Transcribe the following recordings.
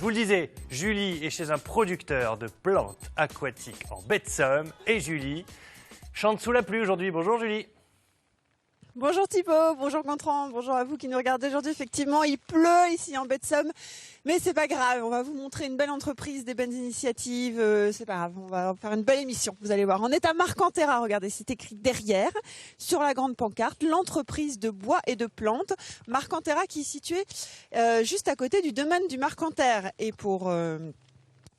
vous le disais, Julie est chez un producteur de plantes aquatiques en baie de Somme. Et Julie chante sous la pluie aujourd'hui. Bonjour Julie. Bonjour Thibaut, bonjour Gontran, bonjour à vous qui nous regardez aujourd'hui. Effectivement, il pleut ici en baie de Somme, mais c'est pas grave. On va vous montrer une belle entreprise, des belles initiatives. C'est pas grave, on va faire une belle émission. Vous allez voir. On est à Marcantera. Regardez, c'est écrit derrière, sur la grande pancarte, l'entreprise de bois et de plantes. Marcantera qui est située juste à côté du domaine du Marcanterre. Et pour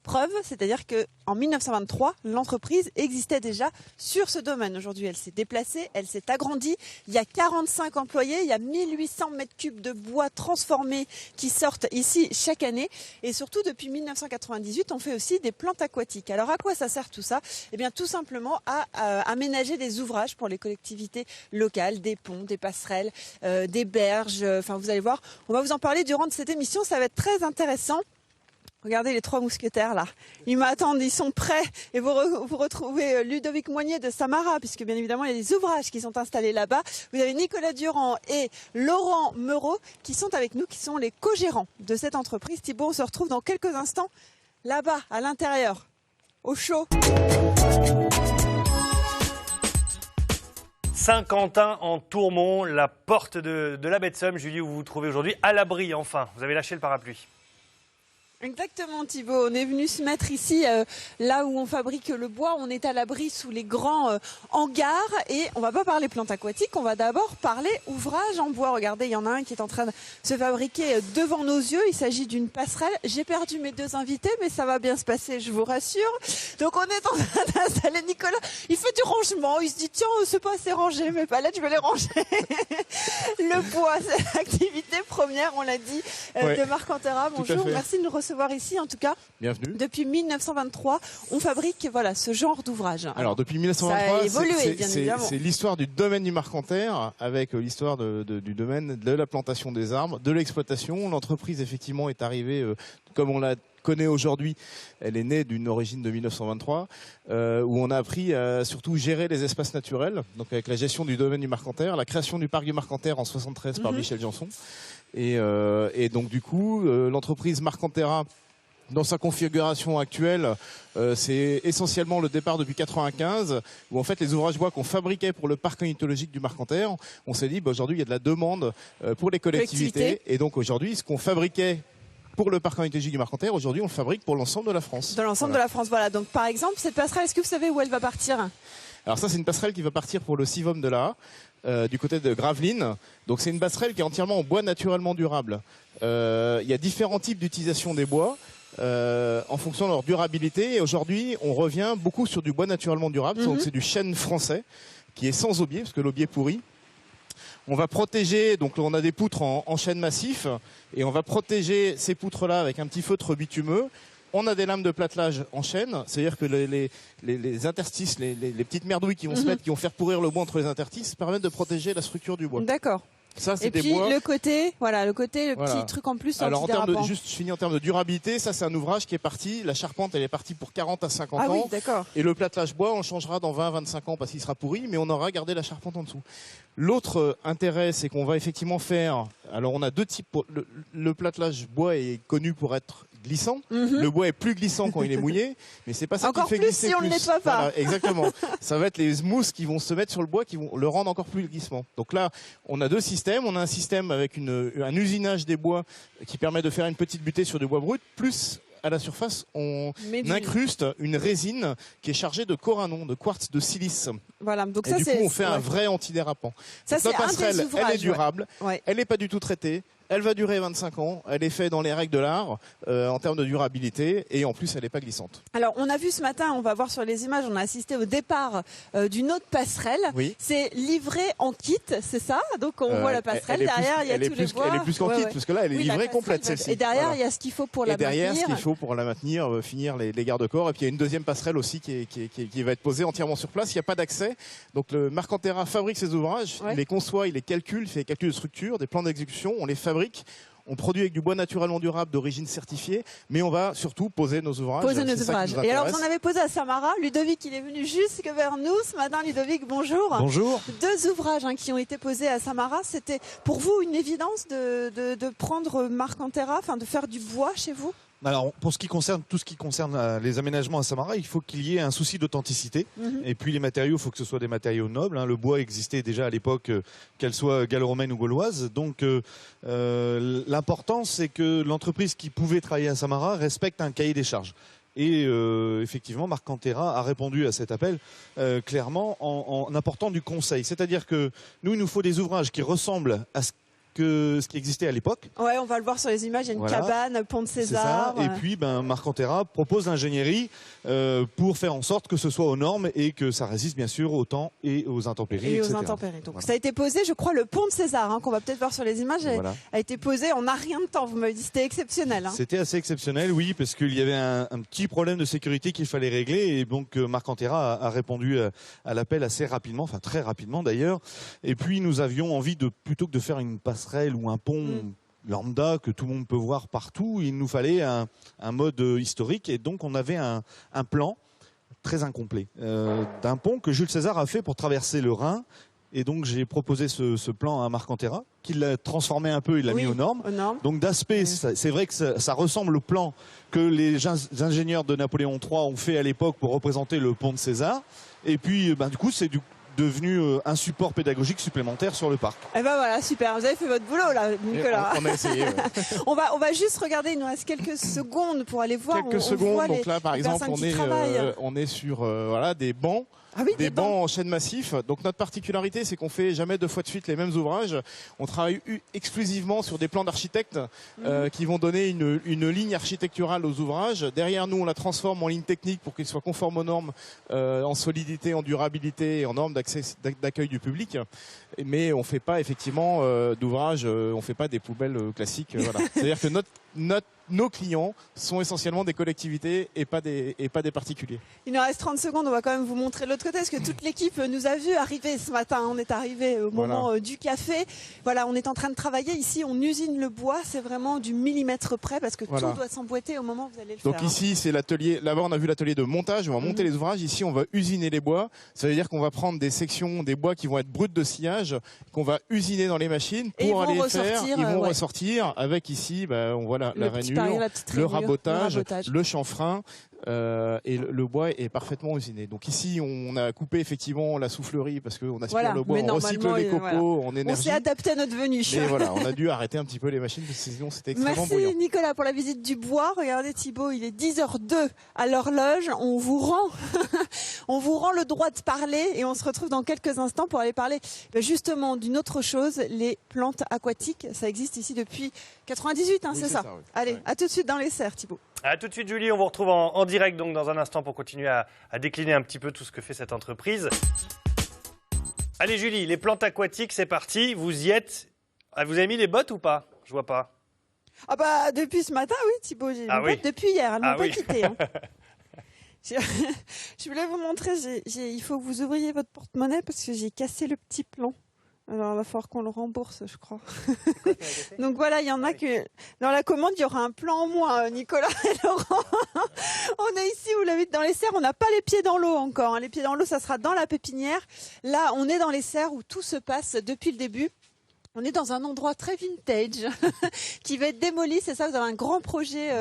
preuve, c'est-à-dire qu'en 1923, l'entreprise existait déjà sur ce domaine. Aujourd'hui, elle s'est déplacée, elle s'est agrandie. Il y a 45 employés, il y a 1800 mètres cubes de bois transformés qui sortent ici chaque année. Et surtout, depuis 1998, on fait aussi des plantes aquatiques. Alors, à quoi ça sert tout ça? Eh bien, tout simplement à aménager des ouvrages pour les collectivités locales, des ponts, des passerelles, des berges. Enfin, vous allez voir, on va vous en parler durant cette émission. Ça va être très intéressant. Regardez les trois mousquetaires là, ils m'attendent, ils sont prêts. Et vous retrouvez Ludovic Moignet de Samara, puisque bien évidemment il y a des ouvrages qui sont installés là-bas. Vous avez Nicolas Durand et Laurent Meurot qui sont avec nous, qui sont les co-gérants de cette entreprise. Thibaut, on se retrouve dans quelques instants là-bas, à l'intérieur, au chaud. Saint-Quentin en Tourmont, la porte de la baie de Somme. Julie, où vous vous trouvez aujourd'hui, à l'abri enfin. Vous avez lâché le parapluie. Exactement Thibaut, on est venu se mettre ici là où on fabrique le bois, on est à l'abri sous les grands hangars et on va pas parler plantes aquatiques, on va d'abord parler ouvrage en bois. Regardez, il y en a un qui est en train de se fabriquer devant nos yeux, il s'agit d'une passerelle. J'ai perdu mes deux invités mais ça va bien se passer, je vous rassure. Donc on est en train d'installer Nicolas, il fait du rangement, il se dit tiens c'est pas assez rangé, mes palettes je vais les ranger. Le bois c'est l'activité première, on l'a dit, de Marcantera. Bonjour, merci de nous recevoir ici en tout cas. Bienvenue. Depuis 1923, on fabrique ce genre d'ouvrage. Alors depuis 1923, ça a évolué, bien évidemment. C'est l'histoire du domaine du Marcanterre avec l'histoire du domaine de la plantation des arbres, de l'exploitation. L'entreprise effectivement est arrivée comme on la connaît aujourd'hui. Elle est née d'une origine de 1923 où on a appris à surtout gérer les espaces naturels, donc avec la gestion du domaine du Marcanterre, la création du parc du Marcanterre en 73 par Michel Janson. Et donc du coup, l'entreprise Marcantera, dans sa configuration actuelle, c'est essentiellement le départ depuis 95, où en fait les ouvrages bois qu'on fabriquait pour le parc ornithologique du Marcanterre, on s'est dit aujourd'hui il y a de la demande pour les collectivités. Et donc aujourd'hui, ce qu'on fabriquait pour le parc ornithologique du Marcanterre, aujourd'hui on le fabrique pour l'ensemble de la France. Dans l'ensemble de la France, voilà. Donc par exemple, cette passerelle, est-ce que vous savez où elle va partir? Alors ça, c'est une passerelle qui va partir pour le Civum de la du côté de Gravelines. Donc c'est une passerelle qui est entièrement en bois naturellement durable. Il y a différents types d'utilisation des bois en fonction de leur durabilité. Et aujourd'hui, on revient beaucoup sur du bois naturellement durable. Donc c'est du chêne français qui est sans aubier, parce que l'aubier pourrit. On va protéger, donc on a des poutres en chêne massif, et on va protéger ces poutres-là avec un petit feutre bitumeux. On a des lames de platelage en chêne, c'est-à-dire que les interstices, les petites merdouilles qui vont se mettre, qui vont faire pourrir le bois entre les interstices, permettent de protéger la structure du bois. D'accord. Ça, c'est et des puis bois. le côté, petit truc en plus. Alors juste je finis en termes de durabilité, ça c'est un ouvrage qui est parti, la charpente elle est partie pour 40 à 50 ans. Oui, d'accord. Et le platelage bois on changera dans 20-25 ans parce qu'il sera pourri, mais on aura gardé la charpente en dessous. L'autre intérêt c'est qu'on va effectivement faire, alors on a deux types, le platelage bois est connu pour être glissant. Le bois est plus glissant quand il est mouillé, mais c'est pas ça qui fait glisser si on ne le nettoie pas. Voilà, exactement. Ça va être les mousses qui vont se mettre sur le bois qui vont le rendre encore plus glissement. Donc là, on a deux systèmes. On a un système avec un usinage des bois qui permet de faire une petite butée sur du bois brut, plus à la surface, on incruste une résine qui est chargée de coranon, de quartz de silice. Voilà, donc et ça, du coup, on fait un vrai antidérapant. Ça, donc, la passerelle, elle est durable, ouais. Elle n'est pas du tout traitée. Elle va durer 25 ans, elle est faite dans les règles de l'art en termes de durabilité et en plus elle n'est pas glissante. Alors on a vu ce matin, on va voir sur les images, on a assisté au départ d'une autre passerelle. Oui. C'est livré en kit, c'est ça? Donc on voit la passerelle, derrière il y a tous les bois. Elle est plus qu'en kit, parce que là elle est livrée complète celle-ci. Et derrière il y a ce qu'il faut pour la maintenir. Et derrière ce qu'il faut pour la maintenir, finir les garde-corps. Et puis il y a une deuxième passerelle aussi qui va être posée entièrement sur place, il n'y a pas d'accès. Donc le Marcantera fabrique ses ouvrages, il les conçoit, il les calcule, il fait des calculs de structure, des plans d'exécution, on les fabrique. On produit avec du bois naturellement durable d'origine certifiée, mais on va surtout poser nos ouvrages. Et alors, vous en avez posé à Samara. Ludovic, il est venu jusque vers nous ce matin. Ludovic, bonjour. Bonjour. Deux ouvrages qui ont été posés à Samara. C'était pour vous une évidence de prendre Marcantera, enfin de faire du bois chez vous? Alors, pour ce qui concerne tout ce qui concerne les aménagements à Samara, il faut qu'il y ait un souci d'authenticité. Et puis les matériaux, il faut que ce soit des matériaux nobles. Le bois existait déjà à l'époque, qu'elle soit gallo-romaine ou gauloise. Donc, l'important, c'est que l'entreprise qui pouvait travailler à Samara respecte un cahier des charges. Et effectivement, Marc Cantera a répondu à cet appel clairement en apportant du conseil. C'est-à-dire que nous, il nous faut des ouvrages qui ressemblent à ce qui existait à l'époque. Ouais, on va le voir sur les images, il y a une cabane, pont de César. C'est ça. Et puis, Marc Cantera propose l'ingénierie pour faire en sorte que ce soit aux normes et que ça résiste bien sûr au temps et aux intempéries, et etc. aux intempéries. Donc, ça a été posé, je crois, le pont de César, qu'on va peut-être voir sur les images, a été posé en un rien de temps. Vous m'avez dit c'était exceptionnel. C'était assez exceptionnel, oui, parce qu'il y avait un petit problème de sécurité qu'il fallait régler. Et donc, Marc Cantera a répondu à l'appel assez rapidement, enfin très rapidement d'ailleurs. Et puis, nous avions envie plutôt que de faire une passerelle ou un pont lambda que tout le monde peut voir partout, il nous fallait un mode historique. Et donc, on avait un plan très incomplet d'un pont que Jules César a fait pour traverser le Rhin. Et donc, j'ai proposé ce plan à Marc Cantera, qui l'a transformé un peu, il l'a mis aux normes. Donc, d'aspect, c'est vrai que ça ressemble au plan que les ingénieurs de Napoléon III ont fait à l'époque pour représenter le pont de César. Et puis, du coup, c'est devenu un support pédagogique supplémentaire sur le parc. Et ben voilà, super. Vous avez fait votre boulot là, Nicolas. On a essayé. Ouais. on va juste regarder. Il nous reste quelques secondes pour aller voir. Quelques secondes. Donc là, par exemple, on est sur des bancs. Ah oui, des bancs en chêne massif. Donc notre particularité, c'est qu'on fait jamais 2 fois de suite les mêmes ouvrages. On travaille exclusivement sur des plans d'architectes qui vont donner une ligne architecturale aux ouvrages. Derrière nous, on la transforme en ligne technique pour qu'ils soient conformes aux normes en solidité, en durabilité et en normes d'accueil du public. Mais on fait pas effectivement d'ouvrages, on fait pas des poubelles classiques. Voilà. C'est-à-dire que nos clients sont essentiellement des collectivités et pas des particuliers. Il nous reste 30 secondes, on va quand même vous montrer de l'autre côté, parce que toute l'équipe nous a vu arriver ce matin. On est arrivé au moment du café. Voilà, on est en train de travailler ici, on usine le bois, c'est vraiment du millimètre près, parce que tout doit s'emboîter au moment où vous allez le faire. Donc ici, c'est l'atelier, là-bas on a vu l'atelier de montage, on va monter les ouvrages. Ici, on va usiner les bois. Ça veut dire qu'on va prendre des sections, des bois qui vont être bruts de sillage, qu'on va usiner dans les machines pour aller faire. Ils vont ressortir avec ici, on voit la rainure, le rabotage, le chanfrein. Et le bois est parfaitement usiné. Donc ici, on a coupé effectivement la soufflerie parce qu'on aspire le bois, on recycle les copeaux en énergie. On s'est adapté à notre venue. Mais voilà, on a dû arrêter un petit peu les machines parce que sinon c'était extrêmement bruyant. Merci Nicolas pour la visite du bois. Regardez Thibaut, il est 10h02 à l'horloge. On vous rend le droit de parler et on se retrouve dans quelques instants pour aller parler justement d'une autre chose, les plantes aquatiques. Ça existe ici depuis 98, c'est ça. Oui. Allez, à tout de suite dans les serres Thibaut. À tout de suite Julie, on vous retrouve en direct donc dans un instant pour continuer à décliner un petit peu tout ce que fait cette entreprise. Allez Julie, les plantes aquatiques, c'est parti, vous y êtes. Vous avez mis les bottes ou pas? Je vois pas. Ah bah depuis ce matin oui Thibaut, j'ai les bottes depuis hier, elles m'ont pas quitté. Je voulais vous montrer, il faut que vous ouvriez votre porte-monnaie parce que j'ai cassé le petit plan. Alors, il va falloir qu'on le rembourse, je crois. Donc voilà, il y en a que... Dans la commande, il y aura un plan en moins, Nicolas et Laurent. On est ici, vous l'avez vu, dans les serres. On n'a pas les pieds dans l'eau encore. Les pieds dans l'eau, ça sera dans la pépinière. Là, on est dans les serres où tout se passe depuis le début. On est dans un endroit très vintage qui va être démoli, c'est ça? Vous avez un grand projet,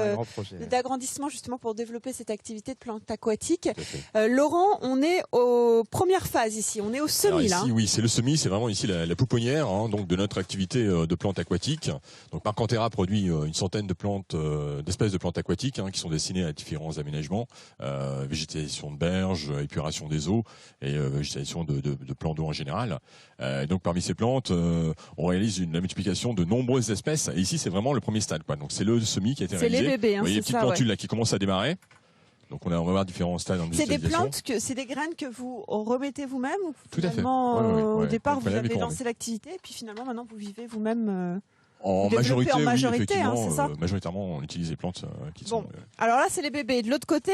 d'agrandissement justement pour développer cette activité de plantes aquatiques. Laurent, on est aux premières phases ici, on est au semis là. Oui, c'est le semis, c'est vraiment ici la pouponnière donc de notre activité de plantes aquatiques. Donc Marc Cantera produit une centaine de plantes, d'espèces de plantes aquatiques qui sont destinées à différents aménagements, végétation de berges, épuration des eaux et végétation de plans d'eau en général. Donc parmi ces plantes, on réalise la multiplication de nombreuses espèces. Et ici, c'est vraiment le premier stade, Donc c'est le semis qui a été réalisé. C'est les bébés, vous voyez les petites plantules là qui commencent à démarrer. Donc on va voir différents stades en C'est des plantes, c'est des graines que vous remettez vous-même ou Tout à fait. Au départ, vous avez lancé l'activité et puis finalement, maintenant, vous vivez vous-même. En majorité, oui, effectivement, c'est ça majoritairement, on utilise des plantes qui sont... Alors là, c'est les bébés. De l'autre côté,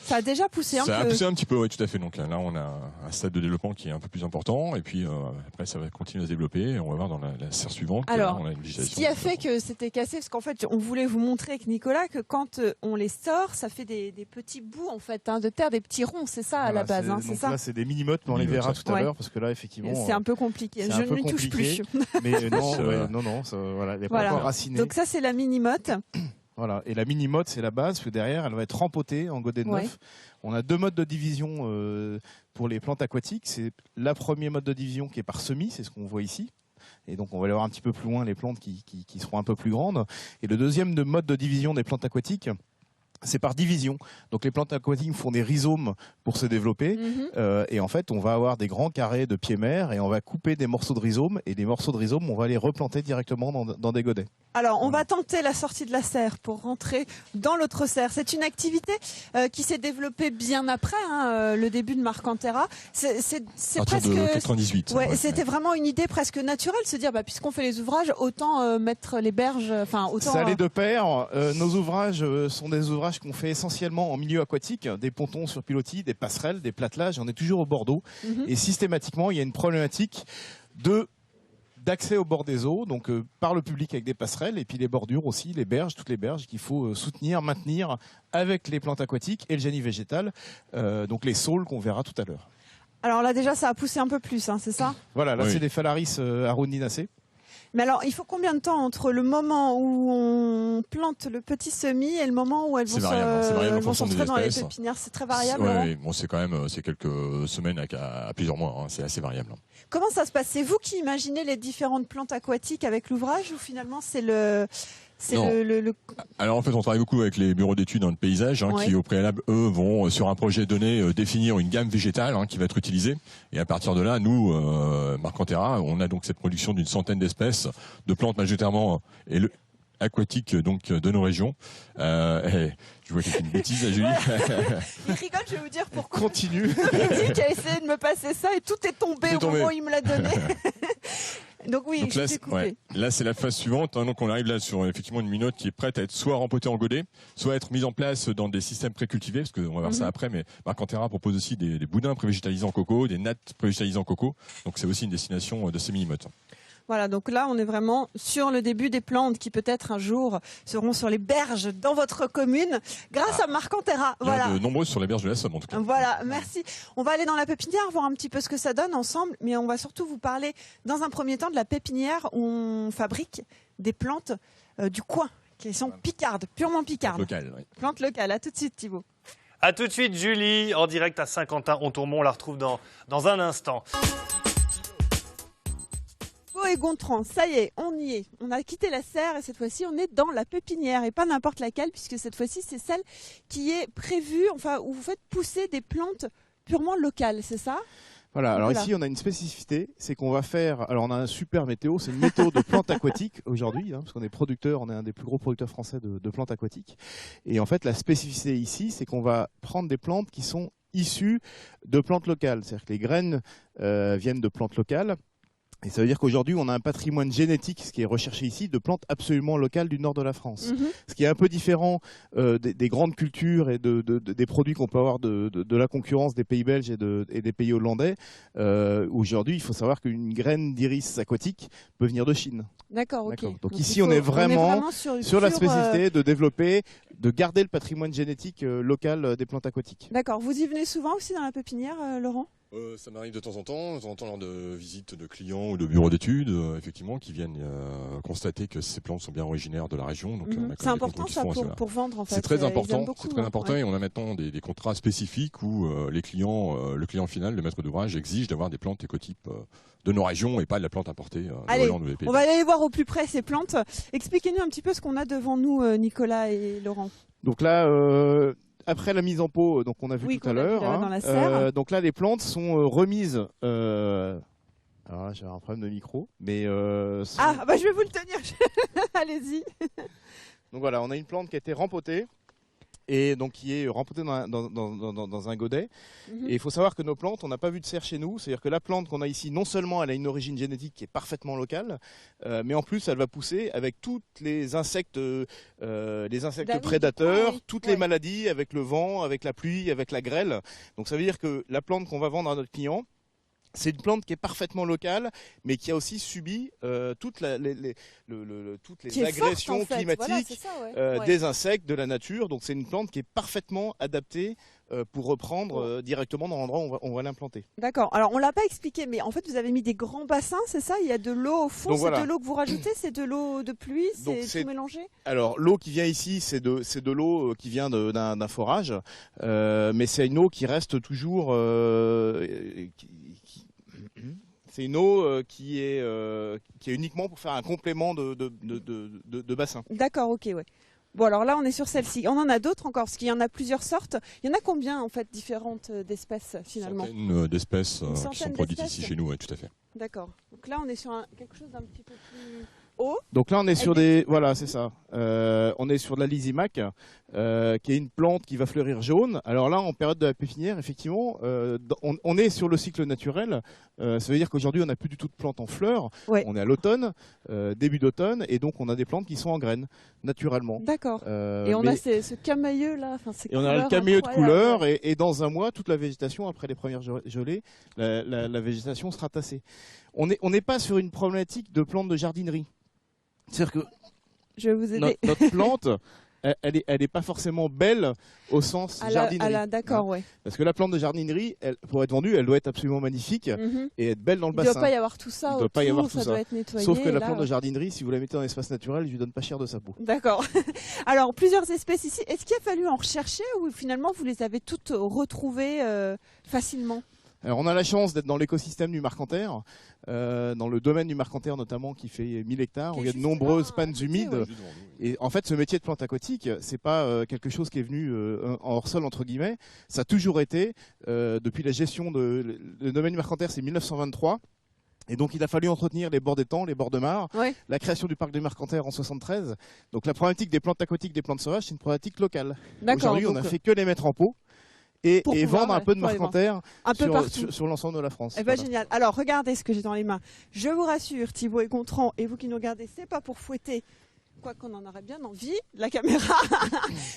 ça a déjà poussé un peu. Ça a poussé un petit peu, oui, tout à fait. Donc là, on a un stade de développement qui est un peu plus important. Et puis après, ça va continuer à se développer. On va voir dans la serre suivante. Alors, on a une ce qui a fait que c'était cassé, parce qu'en fait, on voulait vous montrer avec Nicolas que quand on les sort, ça fait des petits bouts en fait, de terre, des petits ronds. C'est ça à la base, c'est ça. Là, c'est des mini-mottes, mais on les verra tout à l'heure, parce que là, effectivement, c'est un peu compliqué. Je ne lui touche plus. Mais non, ça, voilà, il n'est pas encore raciné. Donc ça, c'est la mini-motte. Voilà. Et la mini-motte, c'est la base, parce que derrière, elle va être rempotée en godet de neuf. On a 2 modes de division pour les plantes aquatiques. C'est la première mode de division qui est par semis, c'est ce qu'on voit ici. Et donc, on va aller voir un petit peu plus loin les plantes qui seront un peu plus grandes. Et le deuxième mode de division des plantes aquatiques, c'est par division. Donc les plantes aquatiques font des rhizomes pour se développer. Et en fait, on va avoir des grands carrés de pieds mères et on va couper des morceaux de rhizomes. Et les morceaux de rhizomes, on va les replanter directement dans des godets. Alors, on va tenter la sortie de la serre pour rentrer dans l'autre serre. C'est une activité qui s'est développée bien après le début de Marcantera. C'est presque de 98. C'était vraiment une idée presque naturelle, se dire puisqu'on fait les ouvrages, autant mettre les berges. Autant. Ça allait de pair. Nos ouvrages sont des ouvrages qu'on fait essentiellement en milieu aquatique, des pontons sur pilotis, des passerelles, des platelages. On est toujours au bord d'eau et systématiquement, il y a une problématique d'accès au bord des eaux, donc par le public avec des passerelles, et puis les bordures aussi, les berges, toutes les berges qu'il faut soutenir, maintenir avec les plantes aquatiques et le génie végétal, donc les saules qu'on verra tout à l'heure. Alors là déjà ça a poussé un peu plus, c'est ça ? Voilà, là c'est des Phalaris arundinacées. Mais alors, il faut combien de temps entre le moment où on plante le petit semis et le moment où elles vont s'entrer dans les pépinières? C'est très variable. Oui, bon, c'est quand même quelques semaines à plusieurs mois. C'est assez variable. Comment ça se passe? C'est vous qui imaginez les différentes plantes aquatiques avec l'ouvrage ou finalement c'est Alors en fait, on travaille beaucoup avec les bureaux d'études dans le paysage, qui au préalable, eux, vont sur un projet donné définir une gamme végétale qui va être utilisée. Et à partir de là, nous, Marcantera, on a donc cette production d'une centaine d'espèces de plantes majoritairement aquatiques donc de nos régions. Je vois qu'il y a une bêtise à Julie. Il rigole, je vais vous dire pourquoi. Continue. Il dit a essayé de me passer ça et tout est tombé au moment où il me l'a donné. Donc oui, donc là, je t'ai coupé. Là, c'est la phase suivante. Donc on arrive là sur effectivement une minotte qui est prête à être soit rempotée en godet, soit à être mise en place dans des systèmes précultivés, parce qu'on va voir ça après. Mais Marcantera propose aussi des boudins prévégétalisés en coco, des nattes prévégétalisées en coco. Donc c'est aussi une destination de ces mini-mottes. Voilà, donc là, on est vraiment sur le début des plantes qui peut-être un jour seront sur les berges dans votre commune grâce à Marcantera. Il y en a de nombreuses sur les berges de la Somme en tout cas. Voilà, merci. On va aller dans la pépinière, voir un petit peu ce que ça donne ensemble, mais on va surtout vous parler dans un premier temps de la pépinière où on fabrique des plantes du coin, qui sont picardes, purement picardes. Plantes locales, à tout de suite Thibaut. À tout de suite Julie, en direct à Saint-Quentin-en-Tourmont, on la retrouve dans un instant. Et Gontran, ça y est, on y est. On a quitté la serre et cette fois-ci, on est dans la pépinière et pas n'importe laquelle puisque cette fois-ci, c'est celle qui est prévue, où vous faites pousser des plantes purement locales, c'est ça ? Voilà, alors ici on a une spécificité, c'est qu'on va faire, alors on a un super météo, c'est une météo de plantes aquatiques aujourd'hui, parce qu'on est producteur, on est un des plus gros producteurs français de plantes aquatiques. Et en fait la spécificité ici, c'est qu'on va prendre des plantes qui sont issues de plantes locales, c'est-à-dire que les graines viennent de plantes locales. Et ça veut dire qu'aujourd'hui, on a un patrimoine génétique, ce qui est recherché ici, de plantes absolument locales du nord de la France. Ce qui est un peu différent des grandes cultures et des produits qu'on peut avoir de la concurrence des pays belges et des pays hollandais. Aujourd'hui, il faut savoir qu'une graine d'iris aquatique peut venir de Chine. D'accord, ok. Donc ici, on est vraiment sur la spécificité de développer, de garder le patrimoine génétique local des plantes aquatiques. D'accord. Vous y venez souvent aussi dans la pépinière, Laurent ? Ça m'arrive de temps en temps lors de visites de clients ou de bureaux d'études, effectivement, qui viennent constater que ces plantes sont bien originaires de la région. Donc, c'est important ça pour vendre en fait. C'est très important. C'est très important et on a maintenant des contrats spécifiques où le client final, le maître d'ouvrage, exige d'avoir des plantes écotypes de nos régions et pas de la plante importée de Hollande ou des pays. On va aller voir au plus près ces plantes. Expliquez-nous un petit peu ce qu'on a devant nous, Nicolas et Laurent. Donc là. Après la mise en pot, donc on a vu tout à l'heure. Donc là, les plantes sont remises. Alors là, j'ai un problème de micro, mais. Je vais vous le tenir. Allez-y. Donc voilà, on a une plante qui a été rempotée. Et donc qui est rempotée dans un godet. Et il faut savoir que nos plantes, on n'a pas vu de serre chez nous. C'est-à-dire que la plante qu'on a ici, non seulement elle a une origine génétique qui est parfaitement locale, mais en plus elle va pousser avec tous les insectes prédateurs, toutes les maladies, avec le vent, avec la pluie, avec la grêle. Donc ça veut dire que la plante qu'on va vendre à notre client, c'est une plante qui est parfaitement locale, mais qui a aussi subi toutes les agressions climatiques des insectes, de la nature. Donc c'est une plante qui est parfaitement adaptée pour reprendre directement dans l'endroit où on va l'implanter. D'accord. Alors, on l'a pas expliqué, mais en fait, vous avez mis des grands bassins, c'est ça? Il y a de l'eau au fond, Donc, c'est voilà. de l'eau que vous rajoutez, c'est de l'eau de pluie, Donc, c'est tout mélangé? Alors l'eau qui vient ici, c'est de l'eau qui vient d'un forage, mais c'est une eau qui reste toujours. C'est une eau qui est uniquement pour faire un complément de bassin. D'accord, ok, ouais. Bon, alors là, on est sur celle-ci. On en a d'autres encore, parce qu'il y en a plusieurs sortes. Il y en a combien, en fait, différentes d'espèces, finalement? Centaines d'espèces qui centaine sont produites d'espèces. ici chez nous, ouais, tout à fait. D'accord. Donc là, on est sur quelque chose d'un petit peu plus haut. Donc là, on est sur voilà, c'est ça. On est sur de la lysimac, qui est une plante qui va fleurir jaune. Alors là, en période de la pépinière, effectivement, on est sur le cycle naturel. Ça veut dire qu'aujourd'hui, on n'a plus du tout de plantes en fleurs. Ouais. On est à l'automne, début d'automne, et donc on a des plantes qui sont en graines, naturellement. D'accord. Et on a ce camailleux là. Et on a le camailleux de couleur, et dans un mois, toute la végétation, après les premières gelées, la végétation sera tassée. On n'est pas sur une problématique de plantes de jardinerie. C'est-à-dire que je vais vous aider. notre plante, elle est pas forcément belle au sens jardinerie. D'accord, ouais. Parce que la plante de jardinerie, pour être vendue, elle doit être absolument magnifique et être belle dans le bassin. Il ne doit pas y avoir tout ça Il autour, doit pas y avoir tout ça ça. doit être nettoyé. Sauf que la là, plante de jardinerie, si vous la mettez en espace naturel, je lui donne pas cher de sa peau. D'accord. Alors, plusieurs espèces ici. Est-ce qu'il a fallu en rechercher ou finalement vous les avez toutes retrouvées facilement? Alors, on a la chance d'être dans l'écosystème du Marcanterre, dans le domaine du Marcanterre notamment qui fait 1000 hectares, où il y a de nombreuses pannes humides. Et en fait, ce métier de plante aquatique, c'est pas quelque chose qui est venu en hors-sol entre guillemets. Ça a toujours été depuis la gestion le domaine du Marcanterre, c'est 1923. Et donc il a fallu entretenir les bords d'étangs, les bords de mares, la création du parc du Marcanterre en 73. Donc la problématique des plantes aquatiques, des plantes sauvages, c'est une problématique locale. Aujourd'hui, on a fait que les mettre en pot. Et vendre un peu de Marcanterre sur l'ensemble de la France. Eh ben, génial. Alors, regardez ce que j'ai dans les mains. Je vous rassure, Thibaut et Gontran, et vous qui nous regardez, c'est pas pour fouetter, quoi qu'on en aurait bien envie, la caméra.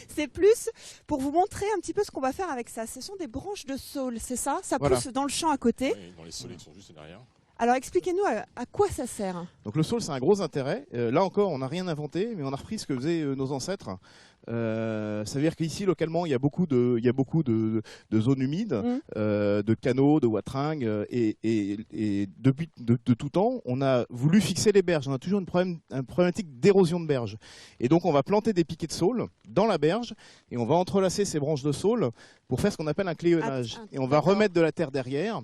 C'est plus pour vous montrer un petit peu ce qu'on va faire avec ça. Ce sont des branches de saule, c'est ça? Ça pousse dans le champ à côté. Oui, dans les saulées qui sont juste derrière. Alors, expliquez-nous à quoi ça sert. Donc, le saule, c'est un gros intérêt. Là encore, on n'a rien inventé, mais on a repris ce que faisaient nos ancêtres. Ça veut dire qu'ici, localement, il y a beaucoup de zones humides, de canaux, de wateringues, et depuis de tout temps, on a voulu fixer les berges. On a toujours une problématique d'érosion de berges. Et donc, on va planter des piquets de saule dans la berge, et on va entrelacer ces branches de saule pour faire ce qu'on appelle un cléonnage. Et on va remettre de la terre derrière.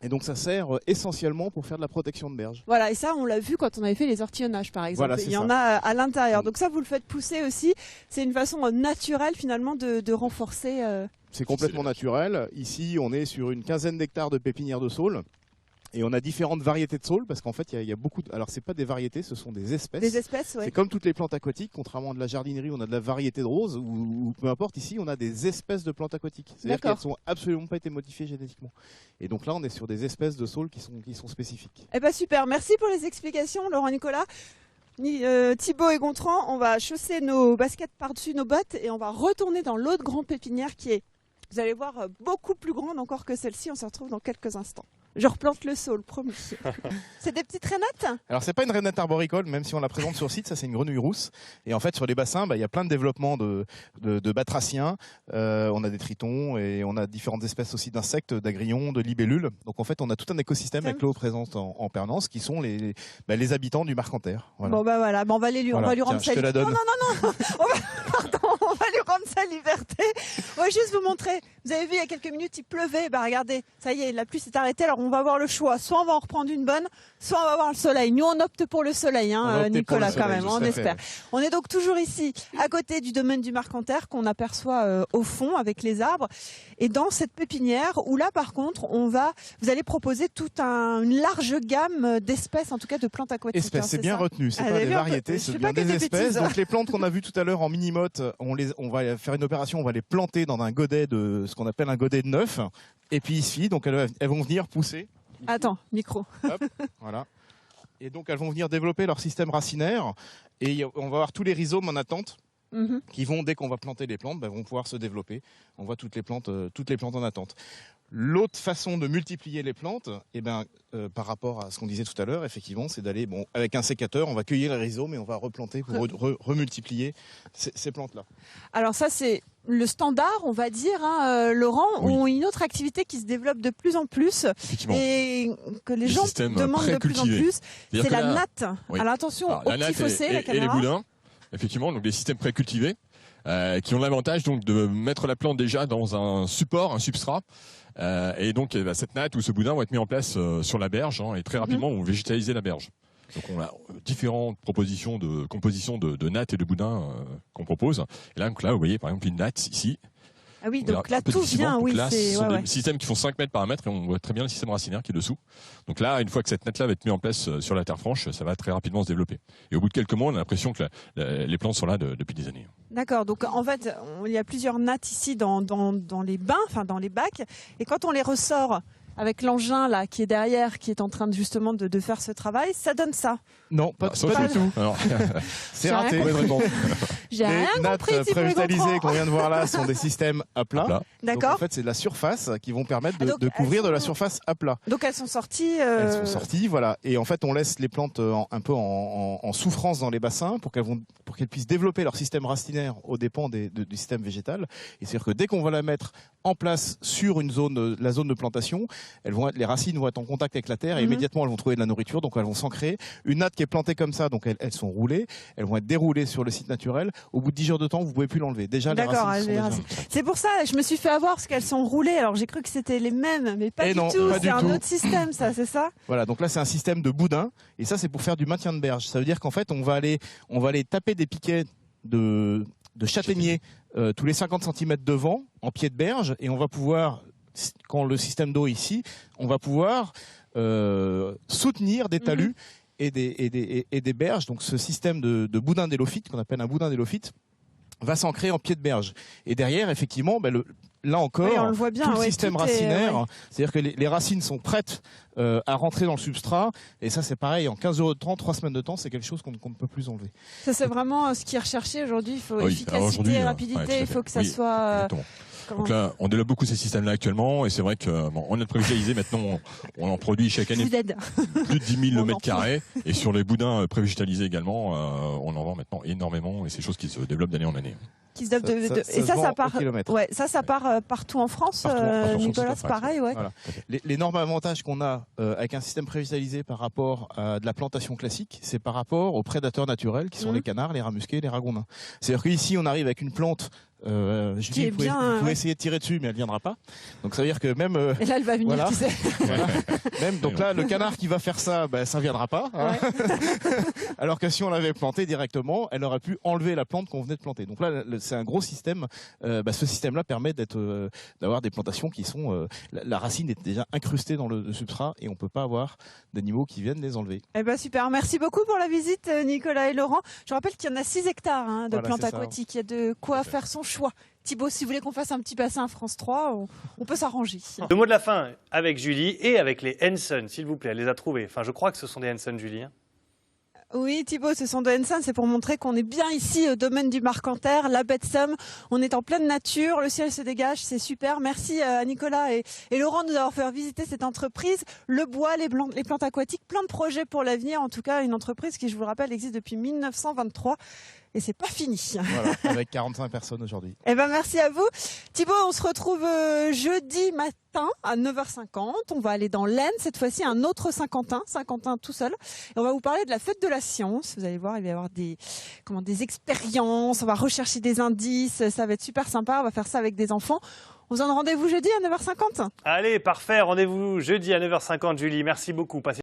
Et donc ça sert essentiellement pour faire de la protection de berge. Voilà, et ça on l'a vu quand on avait fait les ortillonnages par exemple. Voilà, il y en a à l'intérieur. Donc ça vous le faites pousser aussi. C'est une façon naturelle finalement de renforcer. C'est complètement naturel. Ici on est sur une quinzaine d'hectares de pépinières de saule. Et on a différentes variétés de saule parce qu'en fait il y a beaucoup alors c'est pas des variétés, ce sont des espèces. Des espèces, ouais. C'est comme toutes les plantes aquatiques, contrairement à de la jardinerie, on a de la variété de roses ou peu importe, ici on a des espèces de plantes aquatiques. C'est-à-dire qu'elles sont absolument pas été modifiées génétiquement. Et donc là on est sur des espèces de saule qui sont spécifiques. Eh ben super, merci pour les explications Laurent Nicolas. Thibaut et Gontran, on va chausser nos baskets par-dessus nos bottes et on va retourner dans l'autre grande pépinière qui est, vous allez voir, beaucoup plus grande encore que celle-ci. On se retrouve dans quelques instants. Je replante le saule, promis. C'est des petites rainettes? Alors c'est pas une rainette arboricole, même si on la présente sur site, ça c'est une grenouille rousse. Et en fait sur les bassins, il y a plein de développements de batraciens, on a des tritons et on a différentes espèces aussi d'insectes, d'agrillons, de libellules. Donc en fait on a tout un écosystème avec l'eau présente en permanence qui sont les habitants du Marcanterre. Voilà. Bon voilà, on va lui rendre sa liberté. Non. On va lui rendre sa liberté. On va juste vous montrer. Vous avez vu il y a quelques minutes il pleuvait. Bah regardez, ça y est, la pluie s'est arrêtée. Alors on va avoir le choix. Soit on va en reprendre une bonne, soit on va avoir le soleil. Nous on opte pour le soleil, Nicolas, quand même. On espère. On est donc toujours ici, à côté du domaine du Marcanterre qu'on aperçoit au fond avec les arbres. Et dans cette pépinière où là par contre vous allez proposer toute une large gamme d'espèces, en tout cas de plantes aquatiques. Espèces, c'est bien retenu. C'est pas des variétés, c'est bien des espèces. Donc les plantes qu'on a vues tout à l'heure en mini-motte, on va faire une opération, on va les planter dans un godet de ce qu'on appelle un godet de neuf. Et puis ici, donc elles vont venir pousser. Attends, micro. Hop, voilà. Et donc elles vont venir développer leur système racinaire et on va avoir tous les rhizomes en attente qui vont, dès qu'on va planter les plantes, vont pouvoir se développer. On voit toutes les plantes en attente. L'autre façon de multiplier les plantes, par rapport à ce qu'on disait tout à l'heure, effectivement, c'est d'aller, avec un sécateur, on va cueillir les rhizomes et on va replanter pour remultiplier ces plantes-là. Alors ça, c'est le standard, on va dire, hein, Laurent, Oui. ont une autre activité qui se développe de plus en plus Effectivement. et que les Des gens systèmes demandent de plus en pré-cultivés. plus. C'est-à-dire C'est que la là- natte. Oui. Alors attention Alors, au la petit natte fossé, la et les caméra. boudins, effectivement, donc des systèmes précultivés qui ont l'avantage donc de mettre la plante déjà dans un support, un substrat. Et donc cette natte ou ce boudin vont être mis en place sur la berge et très rapidement vont végétaliser la berge. Donc on a différentes propositions de composition de natte et de boudin qu'on propose. Et là, vous voyez par exemple une natte ici. Ah oui, On verra donc là un peu tout difficilement. vient, Donc oui, là, ce c'est sont ouais, des systèmes qui font 5 mètres par mètre et on voit très bien le système racinaire qui est dessous. Donc là, une fois que cette natte-là va être mise en place sur la terre franche, ça va très rapidement se développer. Et au bout de quelques mois, on a l'impression que les plantes sont là depuis des années. D'accord, donc en fait, il y a plusieurs nattes ici dans les bains, enfin dans les bacs, et quand on les ressort avec l'engin là qui est derrière, qui est en train justement de faire ce travail, ça donne ça. Non, pas, Ça, pas c'est- du tout. Alors, C'est J'ai rien raté. compris. J'ai Les rien nattes compris, Thibaut prévitalisées Gontran. qu'on vient de voir là sont des systèmes à plat. Là. Donc, D'accord. en fait, c'est de la surface qui vont permettre Ah, donc, de couvrir elles de la sont- surface à plat. Donc elles sont sorties. Elles sont sorties, voilà. Et en fait, on laisse les plantes un peu en souffrance dans les bassins pour qu'elles puissent développer leur système racinaire aux dépens du système végétal. Et c'est-à-dire que dès qu'on va la mettre en place sur une zone, la zone de plantation, les racines vont être en contact avec la terre et Mhm. immédiatement elles vont trouver de la nourriture, donc elles vont s'ancrer. Une natte qui est plantée comme ça, donc elles sont roulées, elles vont être déroulées sur le site naturel. Au bout de 10 jours de temps, vous pouvez plus l'enlever. Déjà, les D'accord, racines sont les déjà- racines. C'est pour ça, je me suis fait avoir parce qu'elles sont roulées. Alors j'ai cru que c'était les mêmes, mais pas Eh du non, tout. pas C'est du un tout. autre système, ça, c'est ça. Voilà, donc là c'est un système de boudin et ça c'est pour faire du maintien de berge. Ça veut dire qu'en fait on va aller taper des piquets de châtaigniers tous les 50 cm de vent en pied de berge et on va pouvoir, quand le système d'eau est ici, on va pouvoir soutenir des talus et des berges. Donc ce système de boudin d'élophyte qu'on appelle un boudin d'élophyte va s'ancrer en pied de berge. Et derrière, effectivement, là encore, Oui, on le voit bien, tout le ouais, système tout est, racinaire, ouais. c'est-à-dire que les racines sont prêtes à rentrer dans le substrat. Et ça, c'est pareil, en 15 jours de temps, 3 semaines de temps, c'est quelque chose qu'on ne peut plus enlever. Ça, c'est vraiment ce qui est recherché aujourd'hui. Il faut Oui, alors aujourd'hui, efficacité, ouais, rapidité. tout à Il fait. faut que ça Oui, soit. exactement. Comment- Donc là, on développe beaucoup ces systèmes-là actuellement, et c'est vrai que on a prévisualisé maintenant, on en produit chaque Je année vous aide. plus de 10 000 On en mètres carrés, et sur les boudins prévégétalisés également, on en vend maintenant énormément, et c'est des choses qui se développent d'année en année. Qui se doivent Ça et se ça vend part. au kilomètre. Ouais, ça part partout en France. Partout en France, Nicolas, tout à c'est fait. pareil, ouais. Voilà. L'énorme avantage qu'on a avec un système prévitalisé par rapport à de la plantation classique, c'est par rapport aux prédateurs naturels qui sont les canards, les rats musqués, les ragondins. C'est-à-dire qu'ici, on arrive avec une plante. Je Qui dis, est vous pouvez, bien, vous pouvez ouais. essayer de tirer dessus, mais elle viendra pas. Donc ça veut dire que même, Et là, elle va venir, Voilà. tu sais. voilà. Même donc là, le canard qui va faire ça, ça viendra pas. Hein. Alors que si on l'avait planté directement, elle aurait pu enlever la plante qu'on venait de planter. Donc là, c'est un gros système. Ce système-là permet d'avoir des plantations qui sont la racine est déjà incrustée dans le substrat et on peut pas avoir d'animaux qui viennent les enlever. Eh ben super, merci beaucoup pour la visite Nicolas et Laurent. Je rappelle qu'il y en a 6 hectares de Voilà, plantes c'est ça. aquatiques. Il y a de quoi faire son choix. Thibaut, si vous voulez qu'on fasse un petit bassin à France 3, on peut s'arranger. Le mot de la fin avec Julie et avec les Henson, s'il vous plaît. Elle les a trouvés. Enfin, je crois que ce sont des Henson, Julie. Hein. Oui, Thibaut, ce sont de Henson, c'est pour montrer qu'on est bien ici au domaine du Marcanterre, la baie de Somme. On est en pleine nature, le ciel se dégage, c'est super. Merci à Nicolas et Laurent de nous avoir fait visiter cette entreprise. Le bois, les plantes aquatiques, plein de projets pour l'avenir. En tout cas, une entreprise qui, je vous le rappelle, existe depuis 1923. Et c'est pas fini. Voilà, avec 45 personnes aujourd'hui. Eh ben merci à vous. Thibaut, on se retrouve jeudi matin à 9h50. On va aller dans l'Aisne, cette fois-ci un autre Saint-Quentin tout seul. Et on va vous parler de la fête de la science. Vous allez voir, il va y avoir des expériences, on va rechercher des indices, ça va être super sympa, on va faire ça avec des enfants. On se donne rendez-vous jeudi à 9h50. Allez, parfait. Rendez-vous jeudi à 9h50, Julie. Merci beaucoup. Passez